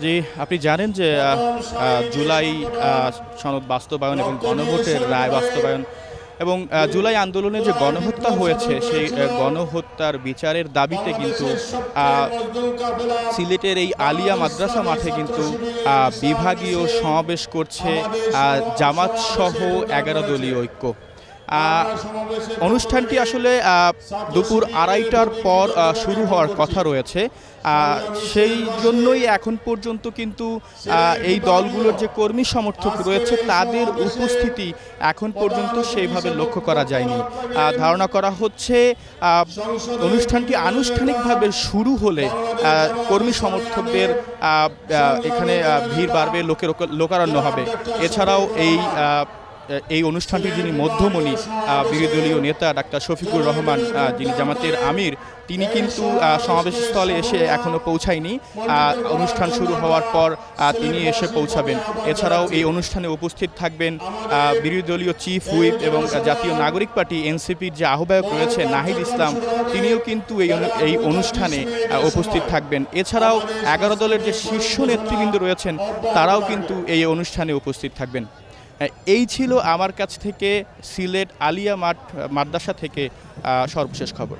জি, আপনি জানেন যে জুলাই সনদ বাস্তবায়ন এবং গণভোটের রায় বাস্তবায়ন এবং জুলাই আন্দোলনে যে গণহত্যা হয়েছে সেই গণহত্যার বিচারের দাবিতে কিন্তু আহ, সিলেটের এই আলিয়া মাদ্রাসা মাঠে কিন্তু বিভাগীয় সমাবেশ করছে জামাত সহ 11 দলীয় ঐক্য। আহ, অনুষ্ঠানটি আসলে দুপুর আড়াইটার পর শুরু হওয়ার কথা রয়েছে। আহ, সেই জন্যই এখন পর্যন্ত কিন্তু এই দলগুলোর যে কর্মী সমর্থক রয়েছে তাদের উপস্থিতি এখন পর্যন্ত সেইভাবে লক্ষ্য করা যায়নি। ধারণা করা হচ্ছে অনুষ্ঠানটি আনুষ্ঠানিকভাবে শুরু হলে কর্মী সমর্থকদের এখানে ভিড় বাড়বে, লোকারণ্য হবে। এছাড়াও এই অনুষ্ঠানটির যিনি মধ্যমণি বিরোধী দলীয় নেতা ডাক্তার শফিকুর রহমান, যিনি জামাতের আমির, তিনি কিন্তু সমাবেশস্থলে এসে এখনও পৌঁছায়নি। অনুষ্ঠান শুরু হওয়ার পর তিনি এসে পৌঁছাবেন। এছাড়াও এই অনুষ্ঠানে উপস্থিত থাকবেন বিরোধী দলীয় চিফ হুইপ এবং জাতীয় নাগরিক পার্টি এনসিপির যে আহ্বায়ক রয়েছে নাহিদ ইসলাম, তিনিও কিন্তু এই অনুষ্ঠানে উপস্থিত থাকবেন। এছাড়াও 11 দলের যে শীর্ষ নেতৃবৃন্দ রয়েছেন তারাও কিন্তু এই অনুষ্ঠানে উপস্থিত থাকবেন। এই ছিল আমার কাছ থেকে সিলেট আলিয়া মাদ্রাসা থেকে সর্বশেষ খবর।